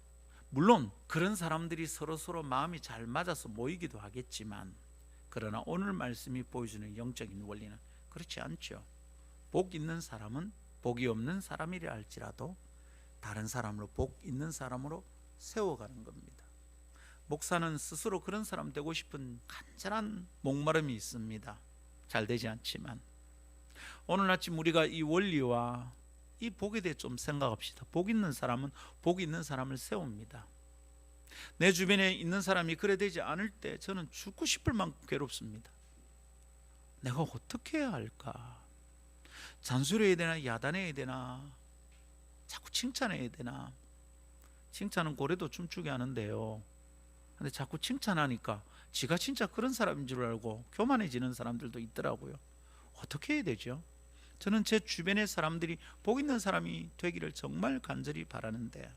물론 그런 사람들이 서로 마음이 잘 맞아서 모이기도 하겠지만, 그러나 오늘 말씀이 보여주는 영적인 원리는 그렇지 않죠. 복 있는 사람은 복이 없는 사람이라 할지라도 다른 사람으로 복 있는 사람으로 세워가는 겁니다. 목사는 스스로 그런 사람 되고 싶은 간절한 목마름이 있습니다. 잘 되지 않지만 오늘 아침 우리가 이 원리와 이 복에 대해 좀 생각합시다. 복 있는 사람은 복 있는 사람을 세웁니다. 내 주변에 있는 사람이 그래 되지 않을 때 저는 죽고 싶을 만큼 괴롭습니다. 내가 어떻게 해야 할까? 잔소리해야 되나 야단해야 되나? 자꾸 칭찬해야 되나? 칭찬은 고래도 춤추게 하는데요, 근데 자꾸 칭찬하니까 지가 진짜 그런 사람인 줄 알고 교만해지는 사람들도 있더라고요. 어떻게 해야 되죠? 저는 제 주변의 사람들이 복 있는 사람이 되기를 정말 간절히 바라는데,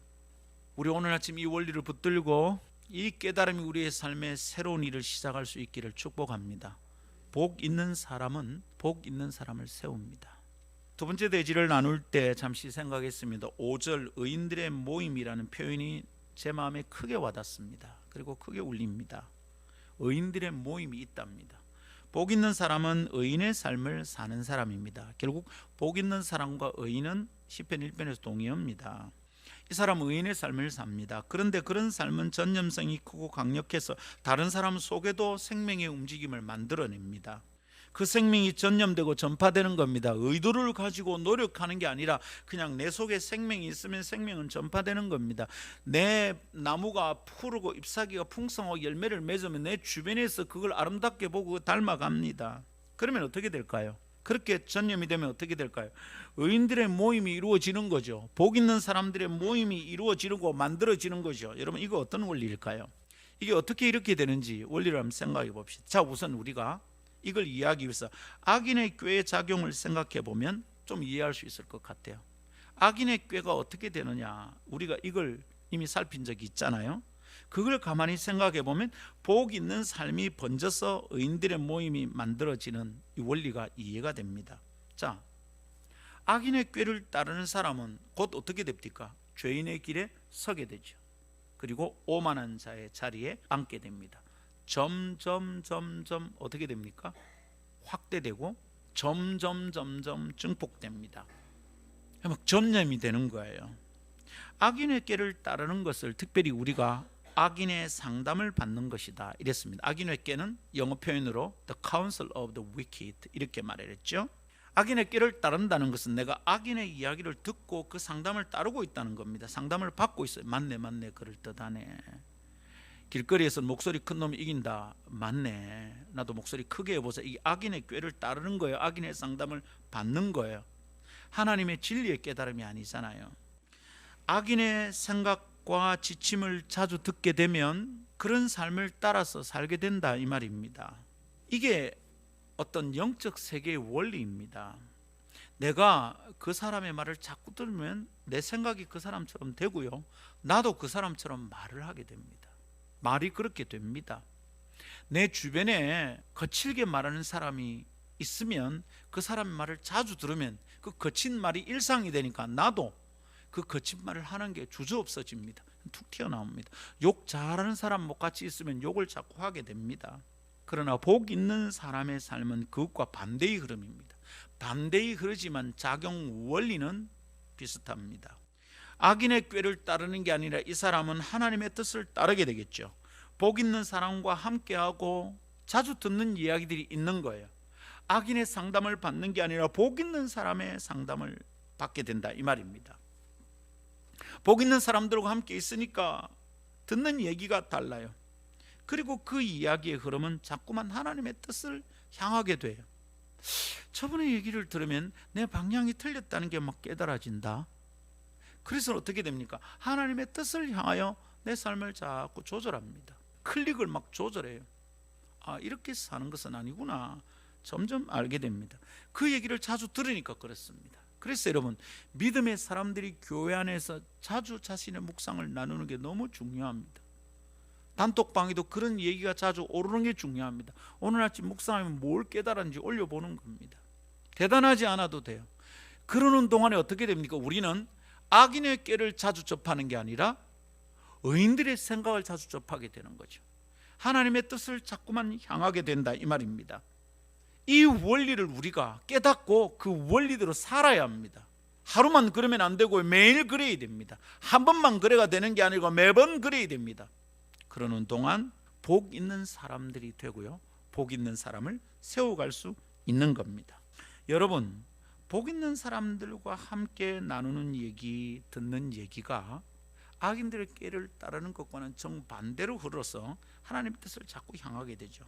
우리 오늘 아침 이 원리를 붙들고 이 깨달음이 우리의 삶에 새로운 일을 시작할 수 있기를 축복합니다. 복 있는 사람은 복 있는 사람을 세웁니다. 두 번째 대지를 나눌 때 잠시 생각했습니다. 5절 의인들의 모임이라는 표현이 제 마음에 크게 와닿습니다. 그리고 크게 울립니다. 의인들의 모임이 있답니다. 복 있는 사람은 의인의 삶을 사는 사람입니다. 결국 복 있는 사람과 의인은 시편 1편에서 동의합니다. 이 사람은 의인의 삶을 삽니다. 그런데 그런 삶은 전념성이 크고 강력해서 다른 사람 속에도 생명의 움직임을 만들어냅니다. 그 생명이 전념되고 전파되는 겁니다. 의도를 가지고 노력하는 게 아니라 그냥 내 속에 생명이 있으면 생명은 전파되는 겁니다. 내 나무가 푸르고 잎사귀가 풍성하고 열매를 맺으면 내 주변에서 그걸 아름답게 보고 닮아갑니다. 그러면 어떻게 될까요? 그렇게 전념이 되면 어떻게 될까요? 의인들의 모임이 이루어지는 거죠. 복 있는 사람들의 모임이 이루어지고 만들어지는 거죠. 여러분, 이거 어떤 원리일까요? 이게 어떻게 이렇게 되는지 원리를 한번 생각해 봅시다. 자, 우선 우리가 이걸 이해하기 위해서 악인의 꾀의 작용을 생각해 보면 좀 이해할 수 있을 것 같아요. 악인의 꾀가 어떻게 되느냐, 우리가 이걸 이미 살핀 적이 있잖아요. 그걸 가만히 생각해 보면 복 있는 삶이 번져서 의인들의 모임이 만들어지는 이 원리가 이해가 됩니다. 자, 악인의 꾀를 따르는 사람은 곧 어떻게 됩니까? 죄인의 길에 서게 되죠. 그리고 오만한 자의 자리에 앉게 됩니다. 점점 어떻게 됩니까? 확대되고 점점 증폭됩니다. 막 전염이 되는 거예요. 악인의 꾀를 따르는 것을 특별히 우리가 악인의 상담을 받는 것이다 이랬습니다. 악인의 꾀는 영어 표현으로 The Counsel of the Wicked 이렇게 말했죠. 악인의 꾀를 따른다는 것은 내가 악인의 이야기를 듣고 그 상담을 따르고 있다는 겁니다. 상담을 받고 있어요. 맞네 그럴듯하네. 길거리에서 목소리 큰 놈이 이긴다. 맞네, 나도 목소리 크게 해보자. 이 악인의 꾀를 따르는 거예요. 악인의 상담을 받는 거예요. 하나님의 진리의 깨달음이 아니잖아요. 악인의 생각과 지침을 자주 듣게 되면 그런 삶을 따라서 살게 된다 이 말입니다. 이게 어떤 영적 세계의 원리입니다. 내가 그 사람의 말을 자꾸 들으면 내 생각이 그 사람처럼 되고요, 나도 그 사람처럼 말을 하게 됩니다. 말이 그렇게 됩니다. 내 주변에 거칠게 말하는 사람이 있으면 그 사람의 말을 자주 들으면 그 거친 말이 일상이 되니까 나도 그 거친 말을 하는 게 주저없어집니다. 툭 튀어나옵니다. 욕 잘하는 사람 같이 있으면 욕을 자꾸 하게 됩니다. 그러나 복 있는 사람의 삶은 그것과 반대의 흐름입니다. 반대의 흐르지만 작용 원리는 비슷합니다. 악인의 꾀를 따르는 게 아니라 이 사람은 하나님의 뜻을 따르게 되겠죠. 복 있는 사람과 함께하고 자주 듣는 이야기들이 있는 거예요. 악인의 상담을 받는 게 아니라 복 있는 사람의 상담을 받게 된다 이 말입니다. 복 있는 사람들과 함께 있으니까 듣는 얘기가 달라요. 그리고 그 이야기의 흐름은 자꾸만 하나님의 뜻을 향하게 돼요. 저분의 얘기를 들으면 내 방향이 틀렸다는 게 막 깨달아진다. 그래서 어떻게 됩니까? 하나님의 뜻을 향하여 내 삶을 자꾸 조절합니다. 클릭을 막 조절해요. 아, 이렇게 사는 것은 아니구나. 점점 알게 됩니다. 그 얘기를 자주 들으니까 그렇습니다. 그래서 여러분, 믿음의 사람들이 교회 안에서 자주 자신의 묵상을 나누는 게 너무 중요합니다. 단톡방에도 그런 얘기가 자주 오르는 게 중요합니다. 오늘 아침 묵상하면 뭘 깨달았는지 올려보는 겁니다. 대단하지 않아도 돼요. 그러는 동안에 어떻게 됩니까? 우리는 악인의 꾀를 자주 접하는 게 아니라 의인들의 생각을 자주 접하게 되는 거죠. 하나님의 뜻을 자꾸만 향하게 된다, 이 말입니다. 이 원리를 우리가 깨닫고 그 원리대로 살아야 합니다. 하루만 그러면 안 되고 매일 그래야 됩니다. 한 번만 그래가 되는 게 아니고 매번 그래야 됩니다. 그러는 동안 복 있는 사람들이 되고요, 복 있는 사람을 세워갈 수 있는 겁니다. 여러분, 복 있는 사람들과 함께 나누는 얘기, 듣는 얘기가 악인들의 꾀를 따르는 것과는 정반대로 흘러서 하나님의 뜻을 자꾸 향하게 되죠.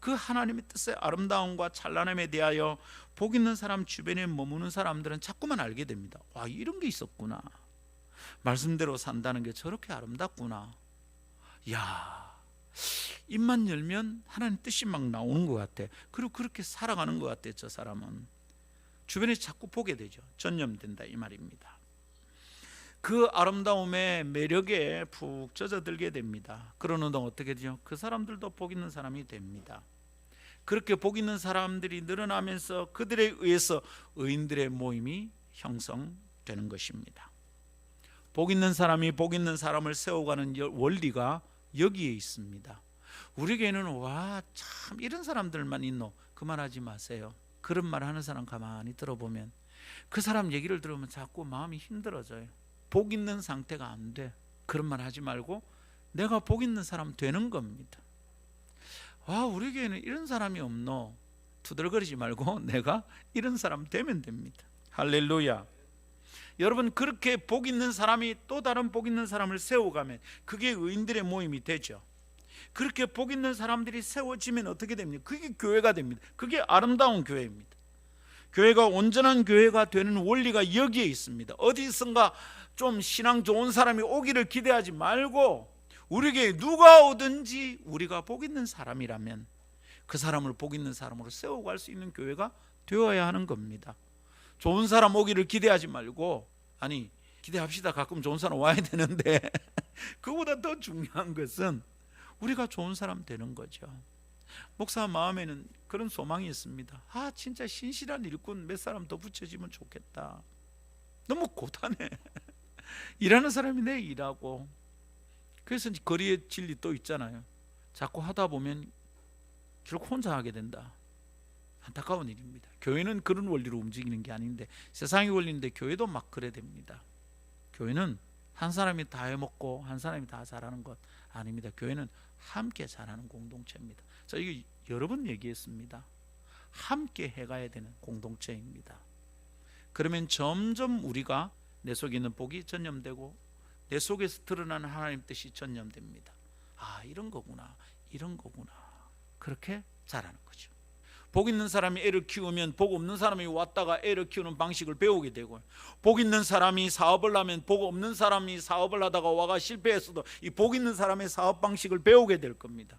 그 하나님의 뜻의 아름다움과 찬란함에 대하여 복 있는 사람 주변에 머무는 사람들은 자꾸만 알게 됩니다. 와, 이런 게 있었구나. 말씀대로 산다는 게 저렇게 아름답구나. 야, 입만 열면 하나님 뜻이 막 나오는 것 같아. 그리고 그렇게 살아가는 것 같아. 저 사람은 주변에 자꾸 보게 되죠. 전념된다, 이 말입니다. 그 아름다움의 매력에 푹 젖어들게 됩니다. 그러는 동안 어떻게 되죠? 그 사람들도 복 있는 사람이 됩니다. 그렇게 복 있는 사람들이 늘어나면서 그들에 의해서 의인들의 모임이 형성되는 것입니다. 복 있는 사람이 복 있는 사람을 세워가는 원리가 여기에 있습니다. 우리에게는 와, 참 이런 사람들만 있노, 그만하지 마세요. 그런 말 하는 사람 가만히 들어보면 그 사람 얘기를 들으면 자꾸 마음이 힘들어져요. 복 있는 상태가 안 돼. 그런 말 하지 말고 내가 복 있는 사람 되는 겁니다. 와, 우리에게는 이런 사람이 없노, 투덜거리지 말고 내가 이런 사람 되면 됩니다. 할렐루야. 여러분, 그렇게 복 있는 사람이 또 다른 복 있는 사람을 세워가면 그게 의인들의 모임이 되죠. 그렇게 복 있는 사람들이 세워지면 어떻게 됩니까? 그게 교회가 됩니다. 그게 아름다운 교회입니다. 교회가 온전한 교회가 되는 원리가 여기에 있습니다. 어디선가 좀 신앙 좋은 사람이 오기를 기대하지 말고 우리에게 누가 오든지 우리가 복 있는 사람이라면 그 사람을 복 있는 사람으로 세워갈 수 있는 교회가 되어야 하는 겁니다. 좋은 사람 오기를 기대하지 말고, 아니 기대합시다. 가끔 좋은 사람 와야 되는데 그보다 더 중요한 것은 우리가 좋은 사람 되는 거죠. 목사 마음에는 그런 소망이 있습니다. 아, 진짜 신실한 일꾼 몇 사람 더 붙여지면 좋겠다. 너무 고단해. 일하는 사람이 내 일하고. 그래서 거리의 진리 또 있잖아요. 자꾸 하다 보면 결국 혼자 하게 된다. 안타까운 일입니다. 교회는 그런 원리로 움직이는 게 아닌데, 세상의 원리인데 교회도 막 그래 됩니다. 교회는 한 사람이 다 해먹고 한 사람이 다 잘하는 것 아닙니다. 교회는 함께 잘하는 공동체입니다. 자, 이거 여러 번 얘기했습니다. 함께 해가야 되는 공동체입니다. 그러면 점점 우리가 내 속에 있는 복이 전념되고 내 속에서 드러나는 하나님 뜻이 전념됩니다. 아, 이런 거구나, 이런 거구나. 그렇게 자라는 거죠. 복 있는 사람이 애를 키우면 복 없는 사람이 왔다가 애를 키우는 방식을 배우게 되고, 복 있는 사람이 사업을 하면 복 없는 사람이 사업을 하다가 와가 실패했어도 이 복 있는 사람의 사업 방식을 배우게 될 겁니다.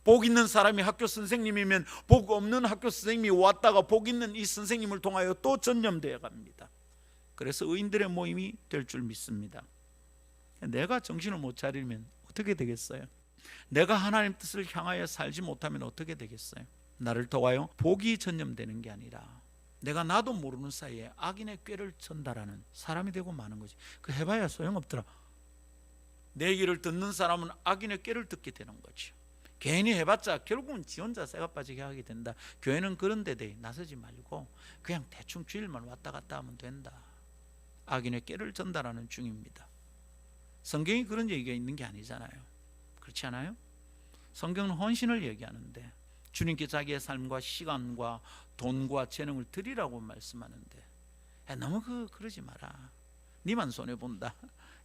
복 있는 사람이 학교 선생님이면 복 없는 학교 선생님이 왔다가 복 있는 이 선생님을 통하여 또 전념되어 갑니다. 그래서 의인들의 모임이 될 줄 믿습니다. 내가 정신을 못 차리면 어떻게 되겠어요? 내가 하나님 뜻을 향하여 살지 못하면 어떻게 되겠어요? 나를 통하여 복이 전념되는 게 아니라 내가 나도 모르는 사이에 악인의 꾀를 전달하는 사람이 되고 마는 거지. 그 해봐야 소용없더라. 내 얘기를 듣는 사람은 악인의 꾀를 듣게 되는 거죠. 괜히 해봤자 결국은 지 혼자 새가 빠지게 하게 된다. 교회는 그런 데에 나서지 말고 그냥 대충 주일만 왔다 갔다 하면 된다. 악인의 꾀를 전달하는 중입니다. 성경이 그런 얘기가 있는 게 아니잖아요. 그렇지 않아요? 성경은 헌신을 얘기하는데 주님께 자기의 삶과 시간과 돈과 재능을 드리라고 말씀하는데, 너무 그러지 마라. 니만 손해본다.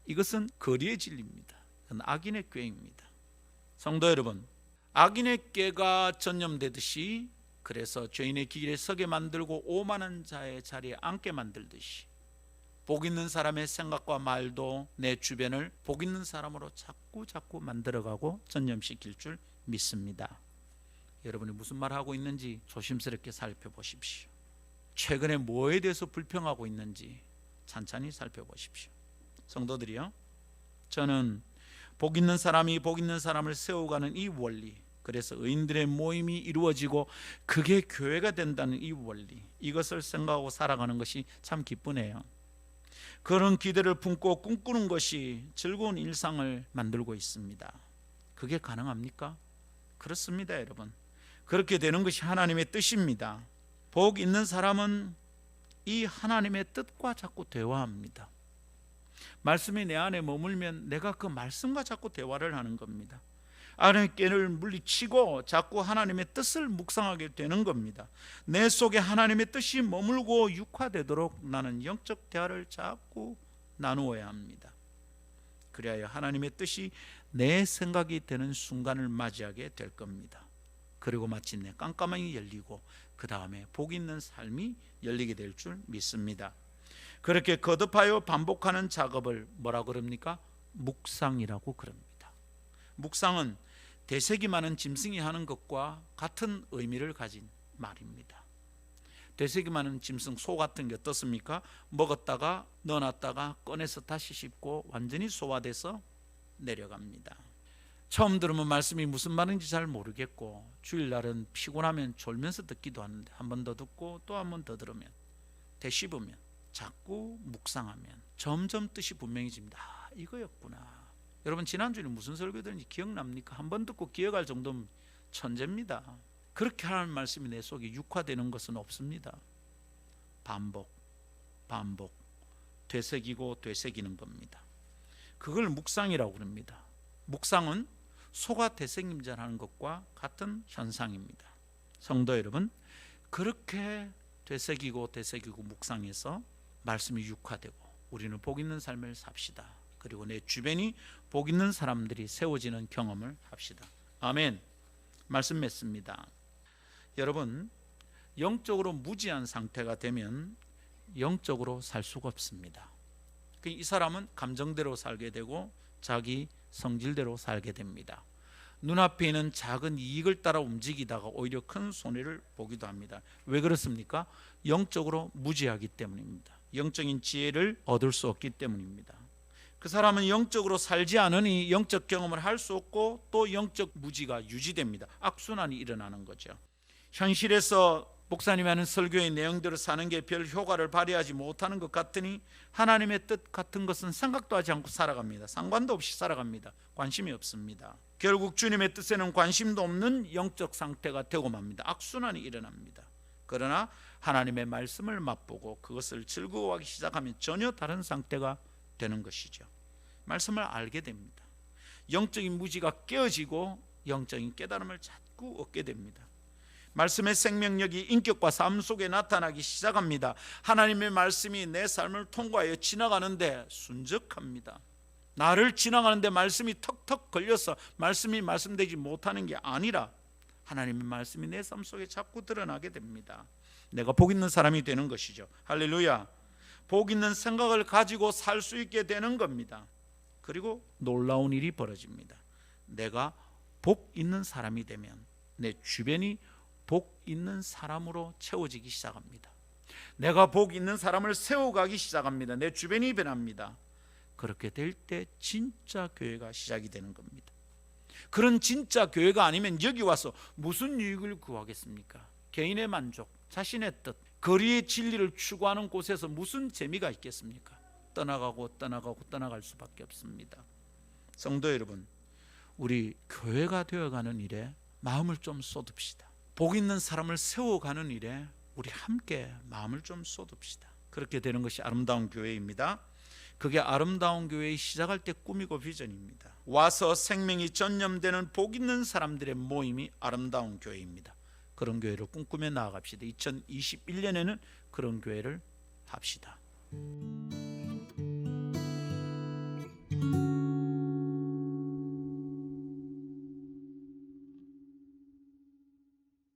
이것은 거리의 진리입니다. 그건 악인의 꾀입니다. 성도 여러분, 악인의 꾀가 전염되듯이, 그래서 죄인의 길에 서게 만들고 오만한 자의 자리에 앉게 만들듯이, 복 있는 사람의 생각과 말도 내 주변을 복 있는 사람으로 자꾸 만들어가고 전염시킬 줄 믿습니다. 여러분이 무슨 말 하고 있는지 조심스럽게 살펴보십시오. 최근에 뭐에 대해서 불평하고 있는지 찬찬히 살펴보십시오. 성도들이요, 저는 복 있는 사람이 복 있는 사람을 세워가는 이 원리, 그래서 의인들의 모임이 이루어지고 그게 교회가 된다는 이 원리, 이것을 생각하고 살아가는 것이 참 기쁘네요. 그런 기대를 품고 꿈꾸는 것이 즐거운 일상을 만들고 있습니다. 그게 가능합니까? 그렇습니다, 여러분. 그렇게 되는 것이 하나님의 뜻입니다. 복 있는 사람은 이 하나님의 뜻과 자꾸 대화합니다. 말씀이 내 안에 머물면 내가 그 말씀과 자꾸 대화를 하는 겁니다. 악의 꾀를 물리치고 자꾸 하나님의 뜻을 묵상하게 되는 겁니다. 내 속에 하나님의 뜻이 머물고 육화되도록 나는 영적 대화를 자꾸 나누어야 합니다. 그래야 하나님의 뜻이 내 생각이 되는 순간을 맞이하게 될 겁니다. 그리고 마침내 깜깜이 열리고 그 다음에 복 있는 삶이 열리게 될 줄 믿습니다. 그렇게 거듭하여 반복하는 작업을 뭐라 그럽니까? 묵상이라고 그럽니다. 묵상은 되새기 많은 짐승이 하는 것과 같은 의미를 가진 말입니다. 되새기 많은 짐승, 소 같은 게 어떻습니까? 먹었다가 넣어놨다가 꺼내서 다시 씹고 완전히 소화돼서 내려갑니다. 처음 들으면 말씀이 무슨 말인지 잘 모르겠고, 주일날은 피곤하면 졸면서 듣기도 하는데 한 번 더 듣고 또 한 번 더 들으면, 되씹으면, 자꾸 묵상하면 점점 뜻이 분명해집니다. 아, 이거였구나. 여러분, 지난주에 무슨 설교 들은지 기억납니까? 한 번 듣고 기억할 정도면 천재입니다. 그렇게 하는 말씀이 내 속에 육화되는 것은 없습니다. 반복, 되새기고 되새기는 겁니다. 그걸 묵상이라고 합니다. 묵상은 소가 되새김질하는 것과 같은 현상입니다. 성도 여러분, 그렇게 되새기고 묵상해서 말씀이 육화되고 우리는 복 있는 삶을 삽시다. 그리고 내 주변이 복 있는 사람들이 세워지는 경험을 합시다. 아멘. 말씀 맺습니다. 여러분, 영적으로 무지한 상태가 되면 영적으로 살 수가 없습니다. 이 사람은 감정대로 살게 되고 자기 성질대로 살게 됩니다. 눈앞에 있는 작은 이익을 따라 움직이다가 오히려 큰 손해를 보기도 합니다. 왜 그렇습니까? 영적으로 무지하기 때문입니다. 영적인 지혜를 얻을 수 없기 때문입니다. 그 사람은 영적으로 살지 않으니 영적 경험을 할 수 없고 또 영적 무지가 유지됩니다. 악순환이 일어나는 거죠. 현실에서 목사님이 하는 설교의 내용대로 사는 게 별 효과를 발휘하지 못하는 것 같으니 하나님의 뜻 같은 것은 생각도 하지 않고 살아갑니다. 상관도 없이 살아갑니다. 관심이 없습니다. 결국 주님의 뜻에는 관심도 없는 영적 상태가 되고 맙니다. 악순환이 일어납니다. 그러나 하나님의 말씀을 맛보고 그것을 즐거워하기 시작하면 전혀 다른 상태가 되는 것이죠. 말씀을 알게 됩니다. 영적인 무지가 깨어지고 영적인 깨달음을 자꾸 얻게 됩니다. 말씀의 생명력이 인격과 삶 속에 나타나기 시작합니다. 하나님의 말씀이 내 삶을 통과하여 지나가는데 순적합니다. 나를 지나가는데 말씀이 턱턱 걸려서 말씀이 말씀되지 못하는 게 아니라 하나님의 말씀이 내 삶 속에 자꾸 드러나게 됩니다. 내가 복 있는 사람이 되는 것이죠. 할렐루야. 복 있는 생각을 가지고 살 수 있게 되는 겁니다. 그리고 놀라운 일이 벌어집니다. 내가 복 있는 사람이 되면 내 주변이 복 있는 사람으로 채워지기 시작합니다. 내가 복 있는 사람을 세워가기 시작합니다. 내 주변이 변합니다. 그렇게 될 때 진짜 교회가 시작이 되는 겁니다. 그런 진짜 교회가 아니면 여기 와서 무슨 유익을 구하겠습니까? 개인의 만족, 자신의 뜻, 거리의 진리를 추구하는 곳에서 무슨 재미가 있겠습니까? 떠나갈 수밖에 없습니다. 성도 여러분, 우리 교회가 되어가는 일에 마음을 좀 쏟읍시다. 복 있는 사람을 세워가는 일에 우리 함께 마음을 좀 쏟읍시다. 그렇게 되는 것이 아름다운 교회입니다. 그게 아름다운 교회의 시작할 때 꿈이고 비전입니다. 와서 생명이 전념되는 복 있는 사람들의 모임이 아름다운 교회입니다. 그런 교회를 꿈꾸며 나아갑시다. 2021년에는 그런 교회를 합시다.